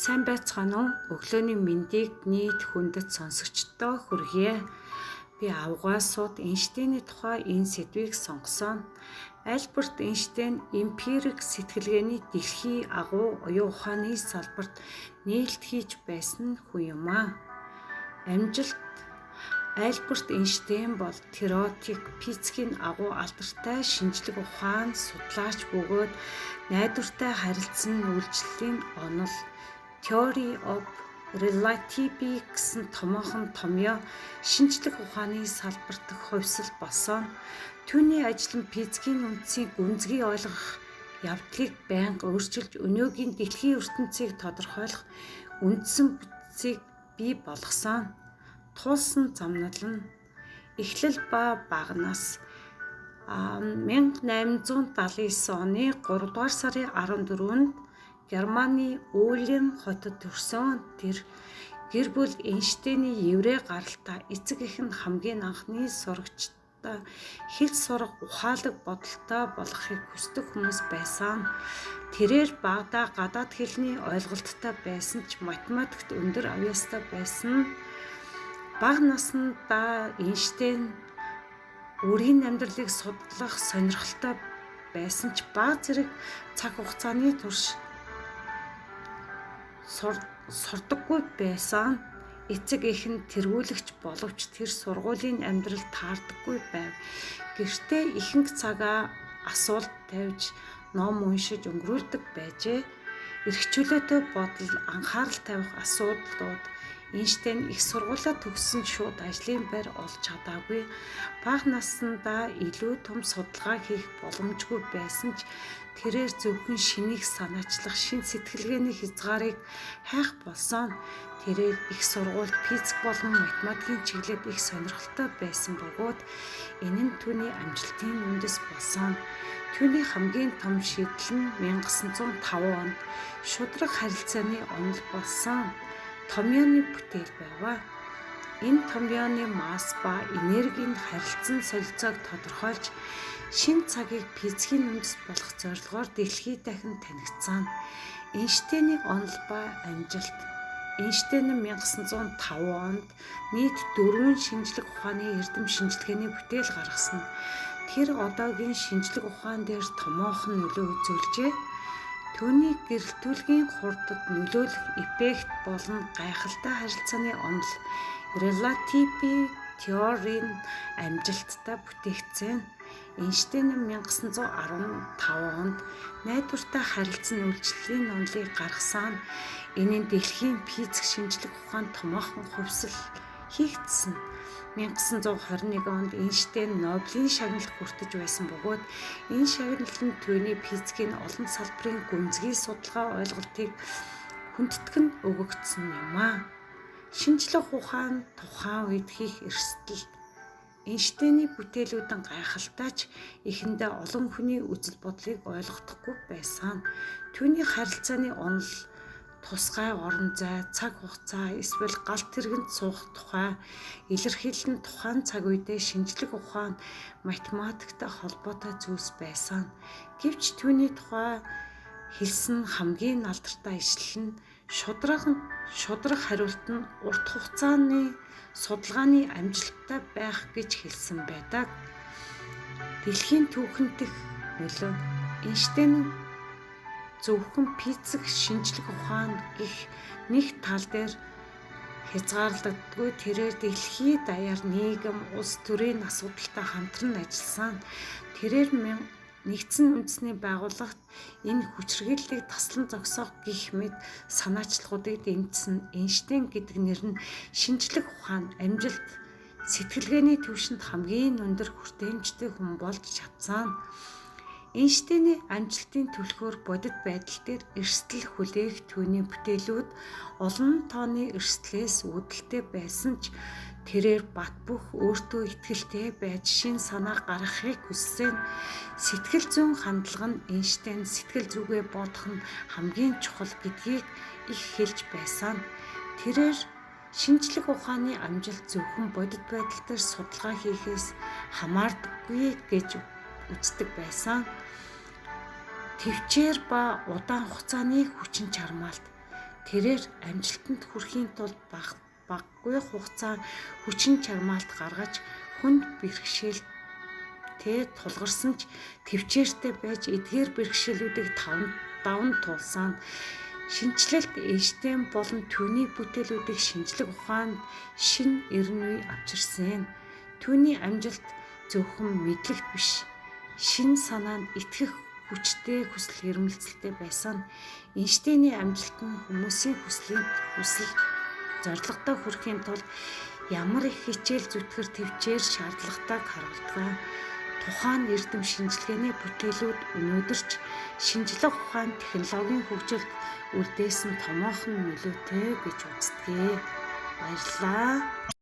Сайн байцгаана уу? Өглөөний мэндийг нийт хүндэт сонсогчдоо хүргье. Би Авгуасууд Эйнштейний тухай энэ сэдвийг сонгосон. Альберт Эйнштейн эмпирик сэтгэлгээний дэлхий агуу оюун ухааны салбарт нээлт хийж байсан хүн юм аа. Амжилт Альберт Эйнштейн бол теоретик физикийн агуу алдартай шинжлэх ухааны судлаач бөгөөд найдвартай харилцан үйлчлэлийн онол Theory of Relativity гэсэн томоохон томьёо шинжлэх ухааны салбарт хувьсал болсон. Түүний ажил нь физикийн үндсийн гүнзгий ойлгох явдлыг байнга өөрчилж өнөөгийн дэлхийн ертөнцийг тодорхойлох үндсэн бүтцийг бий болгосон. Туулсан замнал нь эхлэл ба бага нас 1879 оны 3 дугаар сарын 14-нд Германы Улм хотод төрсөн. Тэр гэр бүл Эйнштейний еврей гаралтай эцэг эх нь хамгийн анхны сурагчтай хэл сурах ухаалаг бодолтой болохыг хүсдэг хүмүүс байсан. Тэрээр багадаа гадаад хэлний ойлголттой байсан ч математикт өндөр авьяастай байсан. Бага насндаа Эйнштейн өөрийн амьдралыг судлах сонирхолтой байсан ч бага зэрэг цаг хугацааны турш сурдаггүй байсан. Эцэг эх нь тэргүүлэгч боловч тэр сургуулийн амьдрал таардаггүй байв. Гэртээ ихэнх цагаа асуулт тавьж ном уншиж өнгөрүүлдэг байжээ. Эрхчлөөтэй бодол, анхаарал тавих асуудлууд Эйнштейн их сургуулаа төгссөн шууд ажлын байр олж чадаагүй. Бага наснда илүү том судалгаа хийх боломжгүй байсан ч тэрээр зөвхөн шинийг санаачлах шин сэтгэлгээний хязгаарыг хайх болсон. Тэрээр их сургуульд физик болон математикийн чиглэлд их сонирхолтой байсан бөгөөд энэ нь түүний амжилтын үндэс болсон. Түүний хамгийн том шийдэл нь 1905 онд шударга харилцааны онол болсон томьёоны бүтээл байв. Энэ томьёоны масс ба энергийн харилцан солилцоог тодорхойлж шинэ цагийг физикийн үндэс болгох зорилгоор дэлхийд дахин танигдсан. Эйнштейний онол ба амжилт. Эйнштейн 1905 онд нийт 4 шинжлэх ухааны эрдэм шинжилгээний бүтээл гаргасан. Тэр одоогийн шинжлэх ухаан дээр томоохон нөлөө үзүүлжээ. Түүний гэрэлтүүлгийн хурдад нөлөөлөх эффект болон гайхалтай харилцааны онол relativity теорийн амжилттай бүтээгдсэн. Эйнштейн 1915 онд найдвартай харилцан үйлчлэлийн онолыг гаргасан. Энэ нь дэлхийн физик шинжлэх ухаанд томоохон хувьсал хийгдсэн. 1921 онд Эйнштейн Нобелийн шагналыг хүртэж байсан бөгөөд энэ шагнал нь түүний физикийн олон салбарын гүнзгий судалгаа ойлголтыг хүндэтгэн өгөгдсөн юм аа. Шинжлэх ухаан тухайн үед хийх эрсдэл. Эйнштейний бүтээлүүдэн гайхалтай ч эхэндээ олон хүний үзэл бодлыг ойлгохдоггүй байсан. Түүний харилцааны онол тусгай орон зай, цаг хугацаа эсвэл галт тэргэнд суух тухай илэрхийлэн тухайн цаг үедээ шинжлэх ухаан математиктэй холбоотой зүйлс байсан. Гэвч түүний тухай хэлсэн хамгийн алдартай ишлэл нь шударга хариулт нь урт хугацааны судалгааны амжилттай байх гэж хэлсэн байдаг. Дэлхийн түүхэнд дэх нөлөө. Эйнштейн зөвхөн физик шинжлэх ухаан гэх нэг тал дээр хязгаарлагддаггүй. Тэрээр дэлхий даяар нийгэм, улс төрийн асуудалтай хамтран ажилласан. Тэрээр нэгдсэн үндэсний байгууллагт энэ хүчирхийллийг таслан зогсоох гэх мэт санаачлалуудыг дэмжсэн. Эйнштейн гэдэг нэр нь шинжлэх ухаан, амжилт, сэтгэлгээний түвшинд хамгийн өндөр хүртээмжтэй хүн болж чадсан. Эйнштейний амжилтын түлхүүр бодит байдал дээр эрсдэл хүлээх түүний бүтээлүүд олон тооны эрсдлээс үүдэлтэй байсан ч тэрээр бат бөх өөртөө итгэлтэй байж шин санаа гаргахыг хүссэн. Сэтгэл зүйн хандлага нь Эйнштейн сэтгэл зүгээ бодох нь хамгийн чухал гэдгийг их хэлж байсан. Тэрээр шинжлэх ухааны амжилт зөвхөн бодит байдал дээр судалгаа хийхээс хамаардаггүй гэж үздэг байсан. Тэвчээр ба удаан хугацааны хүчин чармаалт. Тэрээр амжилтанд хүрэхийн тулд багагүй хугацаа хүчин чармаалт гаргаж хүнд бэрхшээлтэй тулгарсан ч төвчээртэй байж эдгээр бэрхшээлүүдийг даван туулсан. Шинжлэлт Эйнштейн болон түүний бүтээлүүдийг шинжлэх ухаанд шинэ эрен үе авчирсан. Түүний амжилт зөвхөн мэдлэгт биш, шинэ санаанд итгэх хүчтэй хүсэл эрмэлзэлтэй байсан. Эйнштейний амжилт нь хүмүүсийн хүсэл зорилготой хүрэхийн тулд ямар их хичээл зүтгэр төвчээр шаардлагатайг харуулдаг. Тухайн эрдэм шинжилгээний бүтээлүүд өнөөдөр ч шинжлэх ухаан технологийн хөгжилд үлдээсэн томоохон нөлөөтэй гэж үздэг. Баярлалаа.